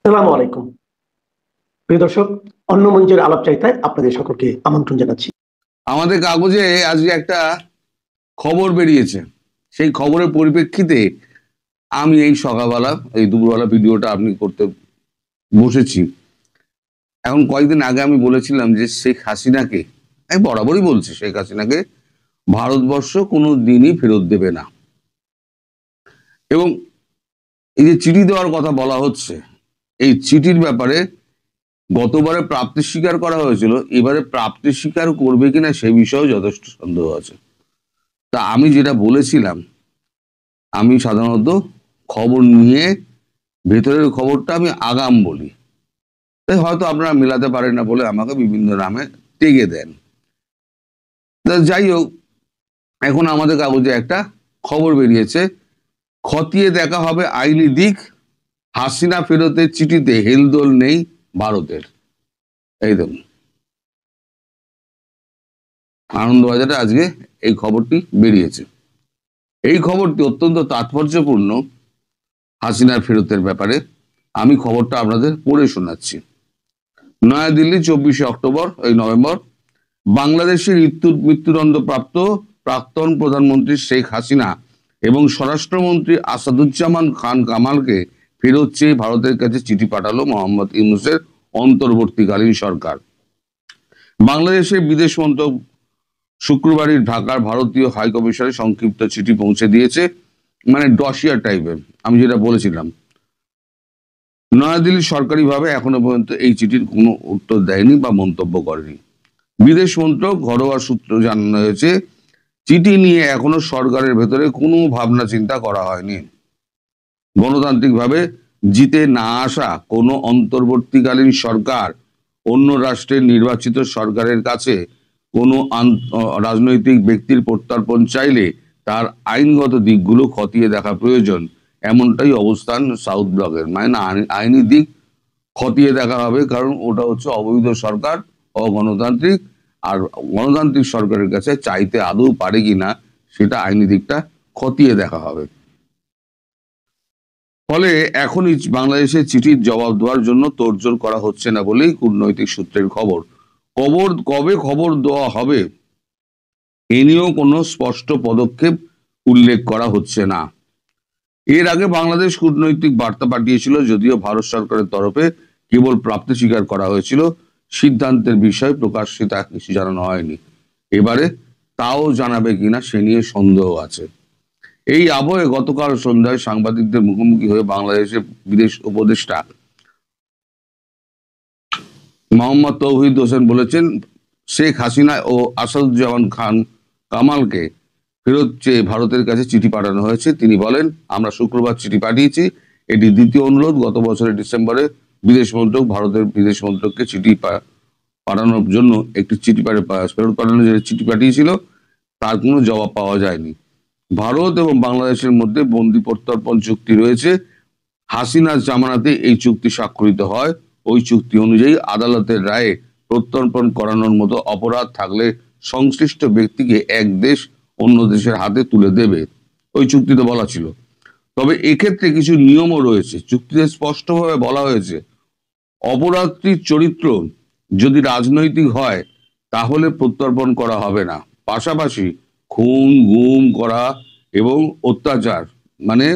আসসালামু আলাইকুম প্রিয় দর্শক, অন্য মঞ্চের আলাপ চাইতায় আপনাদের সকলকে আমন্ত্রণ জানাচ্ছি। আমাদের কাগজে আজকে একটা খবর বেরিয়েছে। সেই খবরের পরিপ্রেক্ষিতে আমি এই সকালবেলা এই দুপুরবেলা ভিডিওটা আপনি করতে বসেছি। এখন কয়েকদিন আগে আমি বলেছিলাম যে শেখ হাসিনাকে, আমি বরাবরই বলছি, শেখ হাসিনাকে ভারতবর্ষ কোনো দিনই ফেরত দেবে না। এবং এই যে চিঠি দেওয়ার কথা বলা হচ্ছে, এই চিঠির ব্যাপারে গতবারে প্রাপ্তি স্বীকার করা হয়েছিল, এবারে প্রাপ্তি স্বীকার করবে কিনা সে বিষয়েও যথেষ্ট সন্দেহ আছে। তা আমি যেটা বলেছিলাম, আমি সাধারণত খবর নিয়ে ভেতরের খবরটা আমি আগাম বলি, তাই হয়তো আপনারা মেলাতে পারেন না বলে আমাকে বিভিন্ন নামে টেগে দেন। যাই হোক, এখন আমাদের কাগজে একটা খবর বেরিয়েছে, খতিয়ে দেখা হবে আইনি দিক, হাসিনা ফেরতের চিঠিতে হেলদোল নেই ভারতের। এই দেখুন, আনন্দবাজারে আজকে এই খবরটি বেরিয়েছে। এই খবরটি অত্যন্ত তাৎপর্যপূর্ণ হাসিনার ফেরতের ব্যাপারে। আমি খবরটা আপনাদের পড়ে শোনাচ্ছি। নয়াদিল্লি 24 নভেম্বর, বাংলাদেশের মৃত্যুদণ্ডপ্রাপ্ত প্রাক্তন প্রধানমন্ত্রী শেখ হাসিনা এবং স্বরাষ্ট্রমন্ত্রী আসাদুজ্জামান খান কামালকে ফেরত চেয়ে ভারতের কাছে চিঠি পাঠালো মোহাম্মদ ইউনূসের অন্তর্বর্তীকালীন সরকার। বাংলাদেশের বিদেশ মন্ত্রক শুক্রবারই ঢাকার ভারতীয় হাইকমিশনে সংক্ষিপ্ত চিঠি পৌঁছে দিয়েছে, মানে ডসিয়ার টাইপের। আমি যেটা বলেছিলাম, নয়াদিল্লি সরকারিভাবে এখনো পর্যন্ত এই চিঠির কোনো উত্তর দেয়নি বা মন্তব্য করেনি। বিদেশ মন্ত্রক ঘরোয়া সূত্র জানানো হয়েছে, চিঠি নিয়ে এখনো সরকারের ভেতরে কোনো ভাবনা চিন্তা করা হয়নি। গণতান্ত্রিকভাবে জিতে না আসা কোনো অন্তর্বর্তীকালীন সরকার অন্য রাষ্ট্রের নির্বাচিত সরকারের কাছে কোনো রাজনৈতিক ব্যক্তির প্রত্যর্পণ চাইলে তার আইনগত দিকগুলো খতিয়ে দেখা প্রয়োজন, এমনটাই অবস্থান সাউথ ব্লকের। মানে আইনি দিক খতিয়ে দেখা হবে, কারণ ওটা হচ্ছে অবৈধ সরকার, অগণতান্ত্রিক, আর গণতান্ত্রিক সরকারের কাছে চাইতে আদৌ পারে কিনা সেটা আইনি দিকটা খতিয়ে দেখা হবে। ফলে এখনই বাংলাদেশের চিঠির জবাব দেওয়ার জন্য তোড়জোড় করা হচ্ছে না বলেই কূটনৈতিক সূত্রের খবর। কবে খবর দেওয়া হবে এ নিয়েও কোনো স্পষ্ট পদক্ষেপ উল্লেখ করা হচ্ছে না। এর আগে বাংলাদেশ কূটনৈতিক বার্তা পাঠিয়েছিল, যদিও ভারত সরকারের তরফে কেবল প্রাপ্তি স্বীকার করা হয়েছিল, সিদ্ধান্তের বিষয় প্রকাশ্যে তা কিছু জানানো হয়নি। এবারে তাও জানাবে কিনা সে নিয়ে সন্দেহ আছে। এই আবহে গতকাল সন্ধ্যায় সাংবাদিকদের মুখোমুখি হয়ে বাংলাদেশের বিদেশ উপদেষ্টা মোহাম্মদ তৌহিদ হোসেন বলেছেন, শেখ হাসিনা ও আসাদুজ্জামান খান কামালকে ফেরত চেয়ে ভারতের কাছে চিঠি পাঠানো হয়েছে। তিনি বলেন, আমরা শুক্রবার চিঠি পাঠিয়েছি, এটি দ্বিতীয় অনুরোধ। গত বছরের ডিসেম্বরে বিদেশ মন্ত্রক ভারতের বিদেশ মন্ত্রককে চিঠি পাঠানোর জন্য একটি চিঠি ফেরত পাঠানোর যে চিঠি পাঠিয়েছিল, তার কোনো জবাব পাওয়া যায়নি। ভারত এবং বাংলাদেশের মধ্যে বন্দি প্রত্যর্পণ চুক্তি রয়েছে। হাসিনার জামানাতে এই চুক্তি স্বাক্ষরিত হয়। ওই চুক্তি অনুযায়ী আদালতের রায়ে প্রত্যর্পণ করানোর মতো অপরাধ থাকলে সংশ্লিষ্ট ব্যক্তিকে এক দেশ অন্য দেশের হাতে তুলে দেবে, ওই চুক্তিতে বলা ছিল। তবে এক্ষেত্রে কিছু নিয়মও রয়েছে। চুক্তিতে স্পষ্টভাবে বলা হয়েছে, অপরাধটির চরিত্র যদি রাজনৈতিক হয় তাহলে প্রত্যর্পণ করা হবে না। পাশাপাশি খুন, গুম করা এবং অত্যাচার, মানে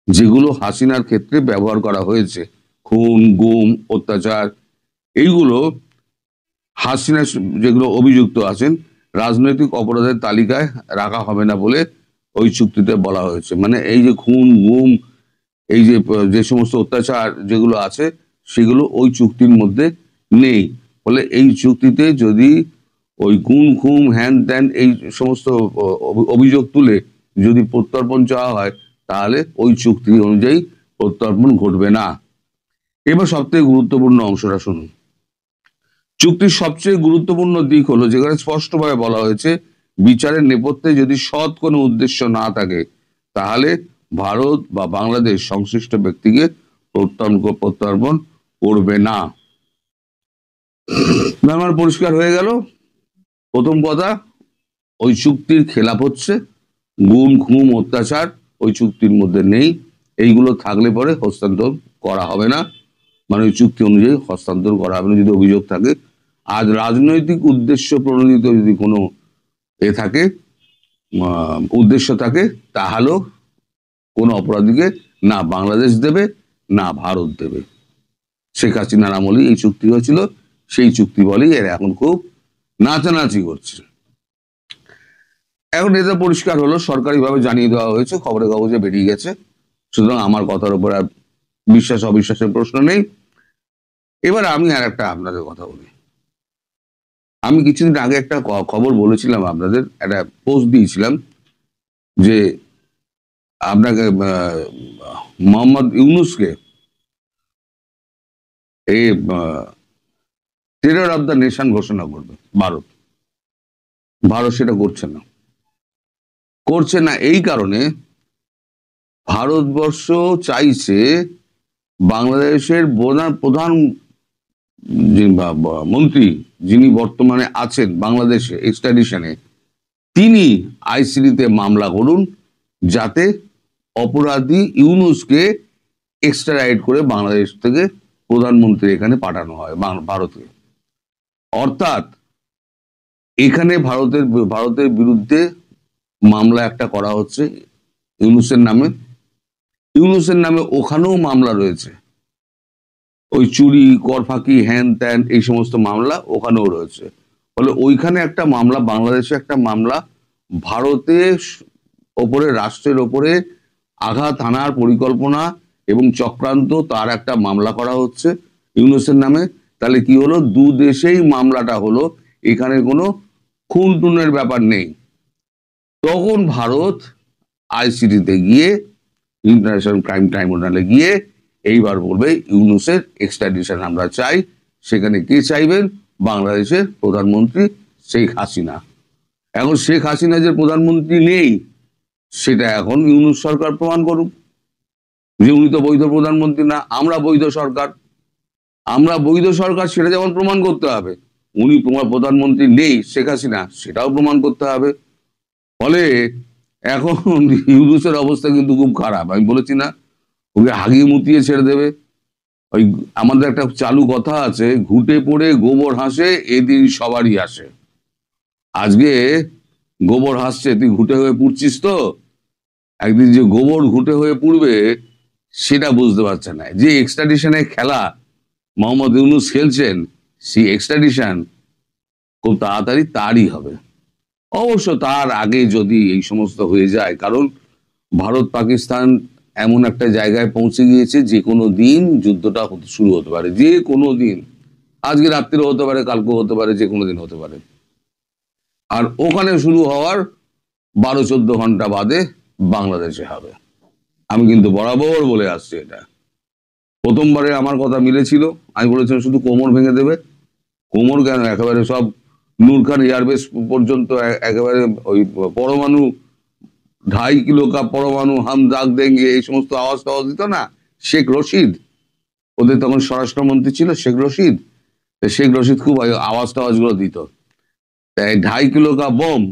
যেগুলো হাসিনার ক্ষেত্রে ব্যবহার করা হয়েছে, খুন, গুম, অত্যাচার, এইগুলো হাসিনা যেগুলো অভিযুক্ত আছেন, রাজনৈতিক অপরাধের তালিকায় রাখা হবে না বলে ওই চুক্তিতে বলা হয়েছে। মানে এই যে খুন, গুম, এই যে সমস্ত অত্যাচার যেগুলো আছে, সেগুলো ওই চুক্তির মধ্যে নেই। ফলে এই চুক্তিতে যদি ওই গুম, খুম, হ্যান ত্যান এই সমস্ত অভিযোগ তুলে যদি প্রত্যর্পণ চাওয়া হয়, তাহলে ওই চুক্তি অনুযায়ী প্রত্যর্পণ ঘটবে না। এবার সবথেকে গুরুত্বপূর্ণ অংশটা শুনুন। চুক্তির সবচেয়ে গুরুত্বপূর্ণ দিক হলো, যেখানে স্পষ্টভাবে বলা হয়েছে, বিচারের নেপথ্যে যদি সৎ কোনো উদ্দেশ্য না থাকে তাহলে ভারত বা বাংলাদেশ সংশ্লিষ্ট ব্যক্তিকে প্রত্যর্পণ করবে না। আমার পরিষ্কার হয়ে গেল। প্রথম কথা, ওই চুক্তির খেলাপ হচ্ছে। গুম, খুম, অত্যাচার ওই চুক্তির মধ্যে নেই। এইগুলো থাকলে পরে হস্তান্তর করা হবে না, মানে ওই চুক্তি অনুযায়ী হস্তান্তর করা হবে না যদি অভিযোগ থাকে। আজ রাজনৈতিক উদ্দেশ্য প্রণোদিত যদি কোনো থাকে, উদ্দেশ্য থাকে, তাহলেও কোনো অপরাধীকে না বাংলাদেশ দেবে না ভারত দেবে। শেখ হাসিনার আমলেই এই চুক্তি হয়েছিল, সেই চুক্তি বলেই এরা এখন খুব নাচানাচি করছে। এখন এটা পরিষ্কার হলো, সরকারিভাবে জানিয়ে দেওয়া হয়েছে, খবরের কাগজে বেরিয়ে গেছে, সুতরাং আমার কথার উপর আর বিশ্বাস অবিশ্বাসের প্রশ্ন নেই। এবার আমি আর একটা আপনাদের কথা বলি। আমি কিছুদিন আগে একটা খবর বলেছিলাম আপনাদের, একটা পোস্ট দিয়েছিলাম যে আপনাকে মোহাম্মদ ইউনূসকে এই টেরর অফ দ্য নেশন ঘোষণা করবে ভারত। ভারত সেটা করছে না এই কারণে, ভারতবর্ষ চাইছে বাংলাদেশের প্রধান মন্ত্রী যিনি বর্তমানে আছেন বাংলাদেশে এক্সট্রাডিশনে, তিনি আইসিডিতে মামলা করুন, যাতে অপরাধী ইউনূসকে এক্সট্রাডাইট করে বাংলাদেশ থেকে প্রধানমন্ত্রী এখানে পাঠানো হয় ভারতে। অর্থাৎ এখানে ভারতের বিরুদ্ধে মামলা একটা করা হচ্ছে ইউনূসের নামে, ওখানেও মামলা রয়েছে, ওই চুরি, কর ফাঁকি, হ্যান ত্যান, এই সমস্ত মামলা ওখানেও রয়েছে। ফলে ওইখানে একটা মামলা, বাংলাদেশে একটা মামলা, ভারতের ওপরে, রাষ্ট্রের ওপরে আঘাত হানার পরিকল্পনা এবং চক্রান্ত, তার একটা মামলা করা হচ্ছে ইউনূসের নামে। তাহলে কি হলো, দু দেশেই মামলাটা হলো, এখানে কোনো খুন টুনের ব্যাপার নেই। তখন ভারত আইসিটিতে গিয়ে, ইন্টারন্যাশনাল ক্রাইম ট্রাইব্যুনালে গিয়ে এইবার বলবে ইউনূসের এক্সট্রাডিশন আমরা চাই। সেখানে কে চাইবেন? বাংলাদেশের প্রধানমন্ত্রী শেখ হাসিনা। এখন শেখ হাসিনা যে প্রধানমন্ত্রী নেই, সেটা এখন ইউনূস সরকার প্রমাণ করুক যে উনি তো বৈধ প্রধানমন্ত্রী না, আমরা বৈধ সরকার, সেটা যেমন প্রমাণ করতে হবে। উনি প্রধানমন্ত্রী নেই শেখ হাসিনা, সেটাও প্রমাণ করতে হবে। ফলে এখন ইউনূসের অবস্থা কিন্তু খুব খারাপ। আমি বলেছি না, ওকে হাগিয়ে মুতিয়ে ছেড়ে দেবে। ওই আমাদের একটা চালু কথা আছে, ঘুটে পড়ে গোবর হাসে, এদিন সবারই আসে। আজকে গোবর হাসছে, তুই ঘুটে হয়ে পুড়ছিস, তো একদিন যে গোবর ঘুটে হয়ে পুড়বে সেটা বুঝতে পারছে না। যে এক্সট্রাডিশনে খেলা মোহাম্মদ ইউনূস খেলছেন, সেই এক্সট্রাডিশন খুব তাড়াতাড়ি তারই হবে। অবশ্য তার আগে যদি এই সমস্ত হয়ে যায়, কারণ ভারত পাকিস্তান এমন একটা জায়গায় পৌঁছে গিয়েছে, যে কোনো দিন যুদ্ধটা শুরু হতে পারে, যে কোনো দিন। আজকে রাত্রিও হতে পারে, কালকেও হতে পারে, যে কোনো দিন হতে পারে। আর ওখানে শুরু হওয়ার 12-14 ঘন্টা বাদে বাংলাদেশে হবে। আমি কিন্তু বরাবর বলে আসছি, এটা প্রথমবারে আমার কথা মিলেছিল। আমি বলেছিলাম শুধু কোমর ভেঙে দেবে। কোমর কেন, একেবারে সব নূরখান এয়ারবেস পর্যন্ত একেবারে ওই পরমাণু 2.5 কিলো কা পরমাণু হাম দাগ দেঙ্গে, এই সমস্ত আওয়াজ দিত না শেখ রশিদ। ওদের তখন স্বরাষ্ট্রমন্ত্রী ছিল শেখ রশিদ। শেখ রশিদ খুব আওয়াজ গুলো দিত। 2.5 কিলো কা বোম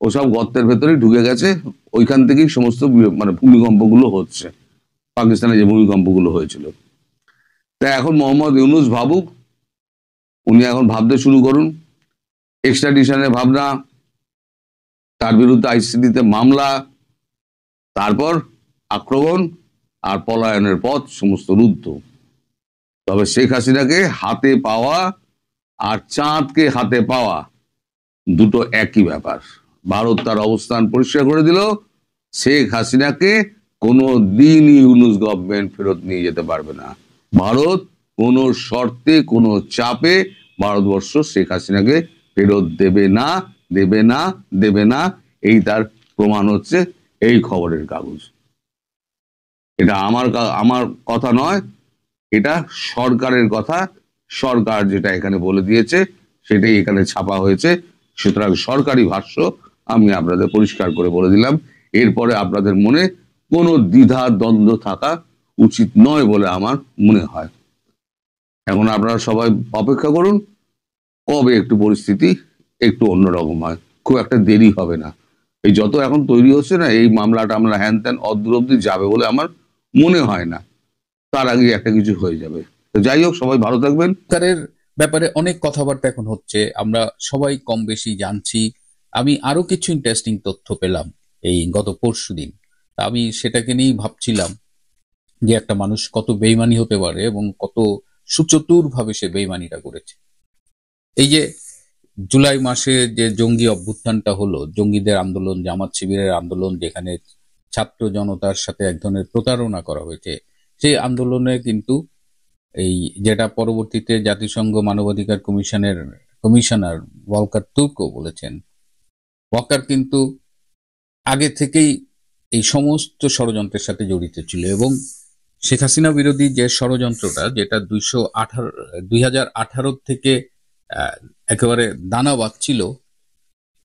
ওসব গর্তের ভেতরেই ঢুকে গেছে। ওইখান থেকেই সমস্ত মানে ভূমিকম্পগুলো হচ্ছে, পাকিস্তানে যে ভূমিকম্পগুলো হয়েছিল। তাই এখন মোহাম্মদ ইউনূস ভাবুক, উনি এখন ভাবতে শুরু করুন এক্সট্রাডিশনের ভাবনা, তার বিরুদ্ধে আইসিসিতে মামলা, তারপর আক্রমণ আর পলায়নের পথ সমস্ত রুদ্ধ। তবে শেখ হাসিনাকে হাতে পাওয়া আর চাঁদকে হাতে পাওয়া দুটো একই ব্যাপার। ভারত তার অবস্থান পরিষ্কার করে দিল, শেখ হাসিনাকে কোনো দিনই ইউনূস গভর্নমেন্ট ফেরত নিয়ে যেতে পারবে না। ভারত কোনো শর্তে, কোনো চাপে ভারতবর্ষ শেখ হাসিনাকে ফেরত দেবে না। এই তার প্রমাণ হচ্ছে এই খবরের কাগজ। এটা আমার কথা নয়, এটা সরকারের কথা। সরকার যেটা এখানে বলে দিয়েছে সেটাই এখানে ছাপা হয়েছে। সুতরাং সরকারি ভাষ্য আমি আপনাদের পরিষ্কার করে বলে দিলাম। এরপরে আপনাদের মনে কোনো দ্বিধা দ্বন্দ্ব থাকা উচিত নয় বলে আমার মনে হয়। এখন আপনারা সবাই অপেক্ষা করুন, কবে একটু পরিস্থিতি একটু অন্যরকম হয়। খুব একটা দেরি হবে না। এই যত এখন তৈরি হচ্ছে না, এই মামলাটা আমরা হ্যান ত্যান অদূর অব্দি যাবে বলে আমার মনে হয় না তার আগে একটা কিছু হয়ে যাবে। তো যাই হোক, সবাই ভালো থাকবেন। সরকারের ব্যাপারে অনেক কথাবার্তা এখন হচ্ছে, আমরা সবাই কম বেশি জানছি। আমি আরো কিছু ইন্টারেস্টিং তথ্য পেলাম এই গত পরশুদিন। আমি সেটাকে নিয়েই ভাবছিলাম যে একটা মানুষ কত বেইমানি হতে পারে এবং কত সুচতুর ভাবে সে বেইমানিটা করেছে। এই যে জুলাই মাসে যে জঙ্গি অভ্যুত্থানটা হলো, জঙ্গিদের আন্দোলন, জামাত শিবিরের আন্দোলন, যেখানে ছাত্র জনতার সাথে এক ধরনের প্রতারণা করা হয়েছে, সেই আন্দোলনে কিন্তু এই যেটা পরবর্তীতে জাতিসংঘ মানবাধিকার কমিশনার ওয়ালকার তুর্ক বলেছেন, ওয়াকার কিন্তু আগে থেকেই এই সমস্ত ষড়যন্ত্রের সাথে জড়িত ছিল এবং শেখ হাসিনা বিরোধী যে ষড়যন্ত্রটা, যেটা 2018 থেকে একেবারে দানা বাঁধছিল,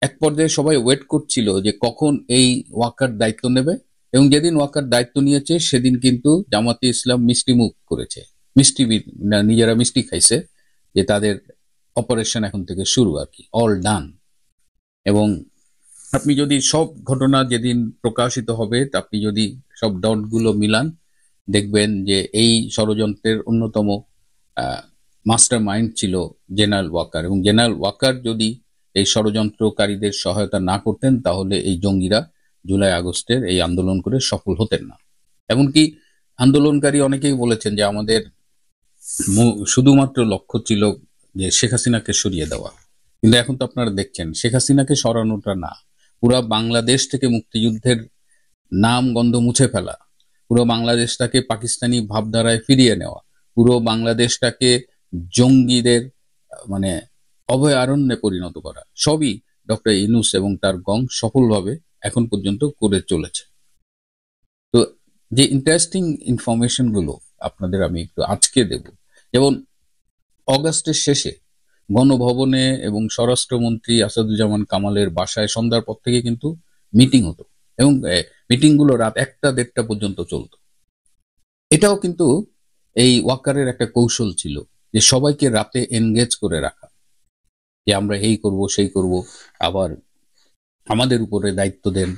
এক পর্যায়ে সবাই ওয়েট করছিল যে কখন এই ওয়াকার দায়িত্ব নেবে। এবং যেদিন ওয়াকার দায়িত্ব নিয়েছে সেদিন কিন্তু জামাতে ইসলাম মিষ্টি মুখ করেছে, নিজেরা মিষ্টি খাইছে যে তাদের অপারেশন এখন থেকে শুরু, আর কি অল ডান। এবং আপনি যদি সব ঘটনা যেদিন প্রকাশিত হবে, আপনি যদি সব ডটগুলো মিলান, দেখবেন যে এই ষড়যন্ত্রের অন্যতম মাস্টার মাইন্ড ছিল জেনারেল ওয়াকার। এবং জেনারেল ওয়াকার যদি এই ষড়যন্ত্রকারীদের সহায়তা না করতেন, তাহলে এই জঙ্গিরা জুলাই আগস্টের এই আন্দোলন করে সফল হতেন না। এমনকি আন্দোলনকারী অনেকেই বলেছেন যে আমাদের শুধুমাত্র লক্ষ্য ছিল যে শেখ হাসিনাকে সরিয়ে দেওয়া। কিন্তু এখন তো আপনারা দেখছেন, শেখ হাসিনাকে সরানোটা না, পুরো বাংলাদেশ থেকে মুক্তিযুদ্ধের নাম গন্ধ মুছে ফেলা, পুরো বাংলাদেশটাকে পাকিস্তানি ভাবধারায় ফিরিয়ে নেওয়া, পুরো বাংলাদেশটাকে জঙ্গিদের মানে অভয়ারণ্যে পরিণত করা, সবই ডক্টর ইউনূস এবং তার গং সফলভাবে এখন পর্যন্ত করে চলেছে। তো যে ইন্টারেস্টিং ইনফরমেশন গুলো আপনাদের আমি একটু আজকে দেব, যেমন অগাস্টের শেষে গণভবনে এবং স্বরাষ্ট্রমন্ত্রী আসাদুজ্জামান কামালের বাসায় সন্ধ্যার পর থেকে কিন্তু মিটিং হতো এবং মিটিং গুলো রাত 1টা-1:30 পর্যন্ত চলতো। এটাও কিন্তু এই ওয়াকারের একটা কৌশল ছিল যে সবাইকে রাতে এনগেজ করে রাখা, যে আমরা এই করব সেই করব, আবার আমাদের উপরে দায়িত্ব দেন,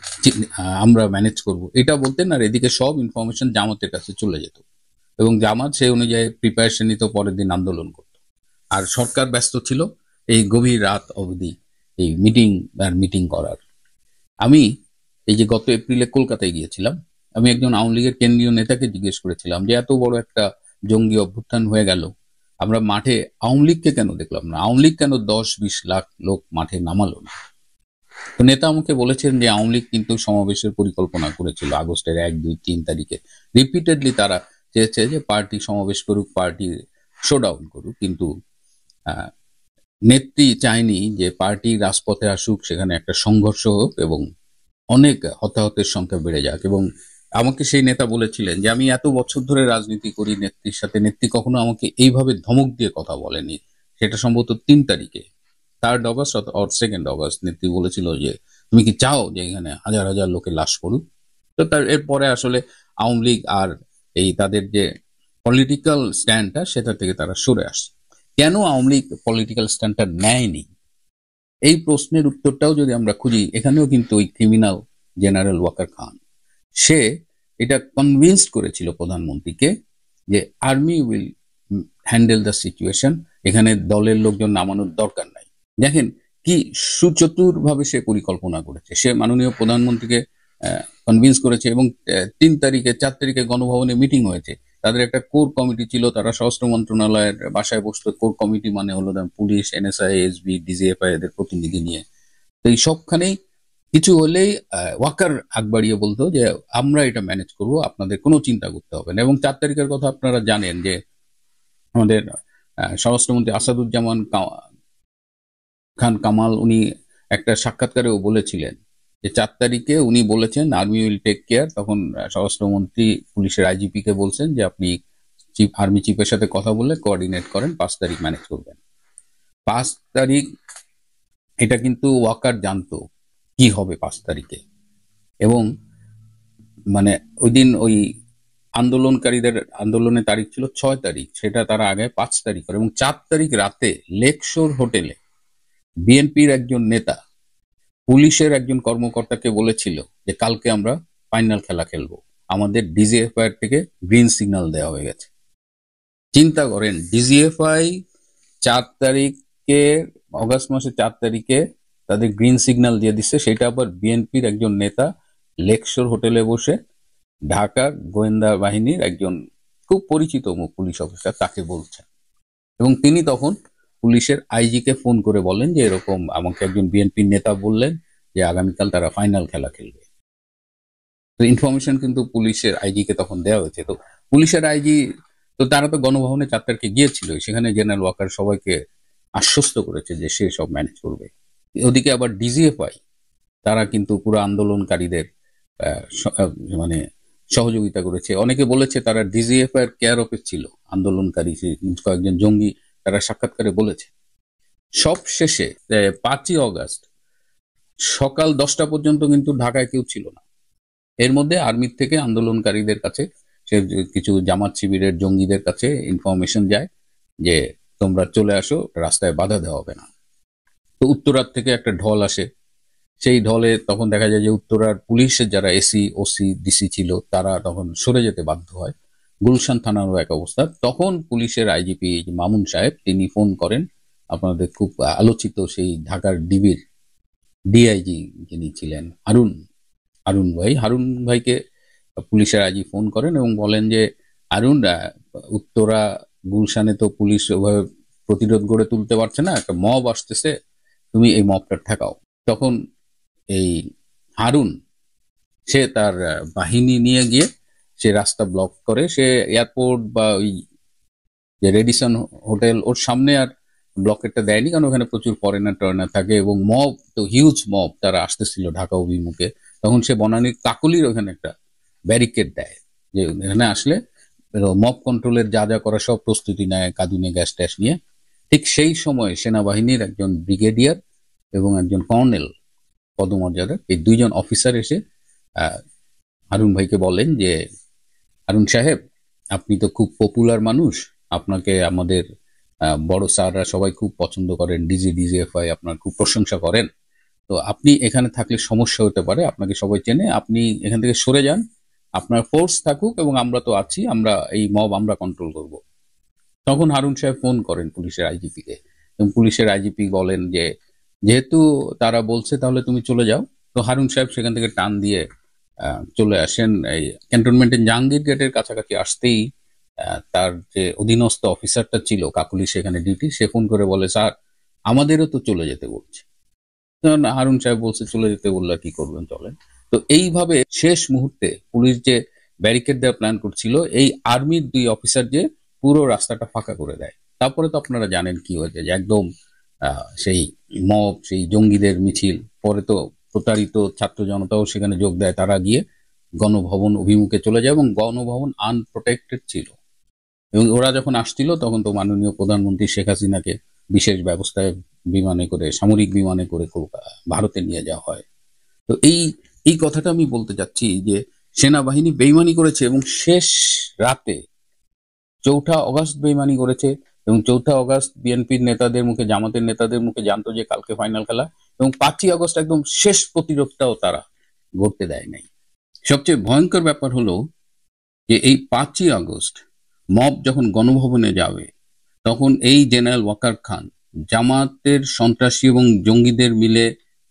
আমরা ম্যানেজ করব, এটা বলতেন। আর এদিকে সব ইনফরমেশন জামাতের কাছে চলে যেত এবং জামাত সেই অনুযায়ী প্রিপারেশন নিত, পরের দিন আন্দোলন করত। আর সরকার ব্যস্ত ছিল এই গভীর রাত অবধি এই মিটিং করার। আমি এই যে গত এপ্রিলে কলকাতায় গিয়েছিলাম, আমি একজন আওয়ামী লীগের কেন্দ্রীয় নেতাকে জিজ্ঞেস করেছিলাম যে এত বড় একটা জঙ্গি অভ্যুত্থান হয়ে গেল, আমরা মাঠে আওয়ামী লীগকে কেন দেখলাম না, আওয়ামী লীগ কেন 10-20 লাখ লোক মাঠে নামালো না? তো নেতা আমাকে বলেছেন যে আওয়ামী লীগ কিন্তু সমাবেশের পরিকল্পনা করেছিল আগস্টের 1, 2, 3 তারিখে। রিপিটেডলি তারা চেয়েছে যে পার্টি সমাবেশ করুক, পার্টি শোডাউন করুক, কিন্তু নেত্রী চায়নি যে পার্টি রাজপথে আসুক, সেখানে একটা সংঘর্ষ হোক এবং অনেক হতাহতের সংখ্যা বেড়ে যাক। এবং আমাকে সেই নেতা বলেছিলেন যে আমি এত বছর ধরে রাজনীতি করি নেত্রীর সাথে, নেত্রী কখনো আমাকে এইভাবে ধমক দিয়ে কথা বলেনি। সেটা সম্ভবত 3 তারিখে, 3 অগস্ট অর 2 অগস্ট, নেত্রী বলেছিল যে তুমি কি চাও যে এখানে হাজার হাজার লোকের লাশ পড়ুক? তো তার এরপরে আসলে আওয়ামী লীগ আর এই তাদের যে পলিটিক্যাল স্ট্যান্ডটা, সেটা থেকে তারা সরে আসছে। কেন আওয়ামী লীগ পলিটিক্যাল স্ট্যান্ডটা নেয়নি, এই প্রশ্নের উত্তরটাও যদি আমরা খুঁজি, এখানেও কিন্তু ওই ক্রিমিনাল জেনারেল ওয়াকার খান, সে এটা কনভিন্সড করেছিল প্রধানমন্ত্রীকে যে army will handle the situation, এখানে দলের লোকজন নামানোর দরকার নাই। দেখেন কি সুচতুর ভাবে সে পরিকল্পনা করেছে। সে মাননীয় প্রধানমন্ত্রীকে কনভিন্স করেছে এবং 3 তারিখে 4 তারিখে গণভবনে মিটিং হয়েছে। তাদের একটা কোর কমিটি ছিল, তারা স্বরাষ্ট্র মন্ত্রণালয়ের বাসায় বসতো। কোর কমিটি মানে হলো পুলিশ, এনএসআই, এসবি, ডিজিএফআই এদের প্রতিনিধি নিয়ে। তো এই সবখানেই কিছু হলেই ওয়াকার আগ বাড়িয়ে বলতো যে আমরা এটা ম্যানেজ করব, আপনাদের কোনো চিন্তা করতে হবে না। এবং 4 তারিখের কথা আপনারা জানেন যে আমাদের স্বরাষ্ট্রমন্ত্রী আসাদুজ্জামান খান কামাল উনি একটা সাক্ষাৎকারেও বলেছিলেন যে 4 তারিখে উনি বলেছেন আর্মি উইল টেক কেয়ার। তখন স্বরাষ্ট্রমন্ত্রী পুলিশের আইজিপি কে বলছেন যে আপনি আর্মি চিফের সাথে কথা বলে কোঅর্ডিনেট করেন, 5 তারিখ ম্যানেজ করবেন। 5 তারিখ এটা কিন্তু ওয়াকার জানতো কি হবে 5 তারিখে। এবং মানে ওই দিন ওই আন্দোলনকারীদের আন্দোলনের তারিখ ছিল 6 তারিখ, সেটা তারা আগে 5 তারিখ করে। এবং 4 তারিখ রাতে লেকশোর হোটেলে বিএনপির একজন নেতা পুলিশের একজন কর্মকর্তাকে বলেছিল যে কালকে আমরা ফাইনাল খেলা খেলবো, আমাদের ডিজিএফআই থেকে গ্রিন সিগন্যাল দেওয়া হয়ে গেছে। চিন্তা করেন, ডিজিএফআই 4 তারিখে, অগাস্ট মাসের 4 তারিখে তাদের গ্রিন সিগন্যাল দিয়ে দিচ্ছে। সেটা আবার বিএনপির একজন নেতা লেকশোর হোটেলে বসে ঢাকার গোয়েন্দা বাহিনীর একজন খুব পরিচিত মুখ পুলিশ অফিসার তাকে বলছেন, এবং তিনি তখন পুলিশের আইজি কে ফোন করে বলেন যে এরকম আমাকে একজন বিএনপির নেতা বললেন যে আগামীকাল তারা ফাইনাল খেলা খেলবে। তো ইনফরমেশন কিন্তু পুলিশের আইজি কে তখন দেওয়া হয়েছে। তো পুলিশের আইজি তো তারা তো গণভবনে 4 তারিখে গিয়েছিল, সেখানে জেনারেল ওয়াকার সবাইকে আশ্বস্ত করেছে যে সে সব ম্যানেজ করবে। ওদিকে আবার ডিজিএফআই তারা কিন্তু পুরো আন্দোলনকারীদের মানে সহযোগিতা করেছে। অনেকে বলেছে তারা ডিজিএফআই এর কেয়ার অফে ছিল, আন্দোলনকারী কয়েকজন জঙ্গি তারা সাক্ষাৎকারে বলেছে। সব শেষে 5ই অগাস্ট সকাল 10টা পর্যন্ত কিন্তু ঢাকায় কেউ ছিল না। এর মধ্যে আর্মির থেকে আন্দোলনকারীদের কাছে, সে কিছু জামাত শিবিরের জঙ্গিদের কাছে ইনফরমেশন যায় যে তোমরা চলে আসো, রাস্তায় বাধা দেওয়া হবে না। তো উত্তরার থেকে একটা ঢল আসে, সেই ঢলে তখন দেখা যায় যে উত্তরার পুলিশের যারা এসি ওসি ডিসি ছিল তারা তখন সরে যেতে বাধ্য হয়। গুলশান থানারও এক অবস্থা। তখন পুলিশের আইজিপি মামুন সাহেব তিনি ফোন করেন আপনাদের খুব আলোচিত সেই ঢাকার ডিবির ডিআইজি যিনি ছিলেন হারুন ভাইকে পুলিশের আইজি ফোন করেন এবং বলেন যে হারুন, উত্তরা গুলশানে তো পুলিশ ওভাবে প্রতিরোধ গড়ে তুলতে পারছে না, একটা মব আসতেছে, তুমি এই মবটা ঠেকাও। তখন এই হারুন সে তার বাহিনী নিয়ে গিয়ে সে রাস্তা ব্লক করে। সে এয়ারপোর্ট বা ওই যে রেডিসন হোটেল ওর সামনে আর ব্লকেটটা দেয়নি, কারণ ওখানে প্রচুর ফরেনার থাকে এবং মব তো হিউজ মব তারা আসতেছিল ঢাকা অভিমুখে। তখন সে বনানীর কাকলির ওখানে একটা ব্যারিকেড দেয় যে এখানে আসলে মব কন্ট্রোলের যা যা করা সব প্রস্তুতি নেয়, কাঁদুনে গ্যাস ট্যাস নিয়ে। ঠিক সেই সময় সেনাবাহিনীর একজন ব্রিগেডিয়ার এবং একজন কর্নেল পদমর্যাদার এই 2 জন অফিসার এসে হারুন ভাইকে বলেন যে হারুন সাহেব, আপনি তো খুব পপুলার মানুষ, আপনাকে আমাদের বড় স্যাররা সবাই খুব পছন্দ করেন, ডিজিএফআই আপনার খুব প্রশংসা করেন, তো আপনি এখানে থাকলে সমস্যা হতে পারে, আপনাকে সবাই চেনে, আপনি এখান থেকে সরে যান, আপনার ফোর্স থাকুক এবং আমরা তো আছি, আমরা এই মব আমরা কন্ট্রোল করব। তখন হারুন সাহেব ফোন করেন পুলিশের আইজিপি কে, এবং পুলিশের আইজিপি বলেন যে যেহেতু তারা বলছে তাহলে তুমি চলে যাও। তো হারুন সাহেব সেখান থেকে টান দিয়ে চলে আসেন। এই ক্যান্টনমেন্টের জাহাঙ্গীর গেটের কাছাকাছি আসতেই তার যে অধীনস্থ অফিসারটা ছিল কাকুলি সেখানে ডিউটি, সে ফোন করে বলে স্যার আমাদেরও তো চলে যেতে বলছে। হারুন সাহেব বলছে চলে যেতে বললে কি করবেন, চলেন। তো এইভাবে শেষ মুহূর্তে পুলিশ যে ব্যারিকেড দেওয়ার প্ল্যান করছিল, এই আর্মির 2 অফিসার যে পুরো রাস্তাটা ফাঁকা করে দেয়। তারপরে তো আপনারা জানেন কি হয়েছে, যে একদম সেই মব, সেই জঙ্গিদের মিছিল, পরে তো প্রতারিত ছাত্র জনতাও সেখানে যোগ দেয়, তারা গিয়ে গণভবন অভিমুখে চলে যায় এবং গণভবন আনপ্রোটেক্টেড ছিল। এবং ওরা যখন আসছিল তখন তো মাননীয় প্রধানমন্ত্রী শেখ হাসিনাকে বিশেষ ব্যবস্থায় বিমানে করে, সামরিক বিমানে করে ভারতে নিয়ে যাওয়া হয়। তো এই কথাটা আমি বলতে চাচ্ছি যে সেনাবাহিনী বেইমানি করেছে এবং শেষ রাতে 4 অগাস্ট বেইমানি করেছে, এবং 4 অগাস্ট বিএনপির নেতাদের মুখে, জামাতের নেতাদের মুখে জানতো যে কালকে ফাইনাল খেলা, এবং 5ই আগস্ট একদম শেষ প্রতিরোধটাও তারা গড়তে দেয় নাই। সবচেয়ে ভয়ঙ্কর ব্যাপার হলো যে এই 5ই আগস্ট মব যখন গণভবনে যাবে তখন এই জেনারেল ওয়াকার খান জামাতের সন্ত্রাসী এবং জঙ্গিদের মিলে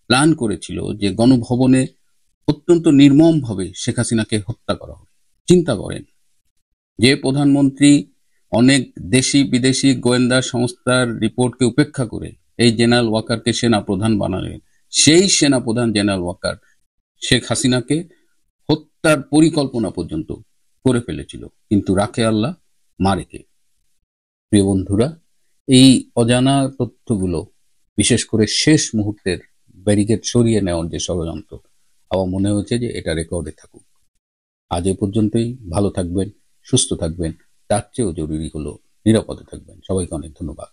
প্ল্যান করেছিল যে গণভবনে অত্যন্ত নির্মমভাবে শেখ হাসিনাকে হত্যা করা হবে। চিন্তা করেন, যে প্রধানমন্ত্রী অনেক দেশি বিদেশি গোয়েন্দা সংস্থার রিপোর্টকে উপেক্ষা করে এই জেনারেল ওয়াকারকে সেনা প্রধান বানালেন, সেই সেনা প্রধান জেনারেল ওয়াকার শেখ হাসিনাকে হত্যার পরিকল্পনা পর্যন্ত করে ফেলেছিল, কিন্তু রাখে আল্লাহ মারে কে। প্রিয় বন্ধুরা, এই অজানা তথ্যগুলো, বিশেষ করে শেষ মুহূর্তের ব্যারিকেড সরিয়ে নেওয়ার যে ষড়যন্ত্র, আমার মনে হচ্ছে যে এটা রেকর্ডে থাকুক। আজ এ পর্যন্তই। ভালো থাকবেন, সুস্থ থাকবেন, তার চেয়েও জরুরি হলো নিরাপদে থাকবেন। সবাইকে অনেক ধন্যবাদ।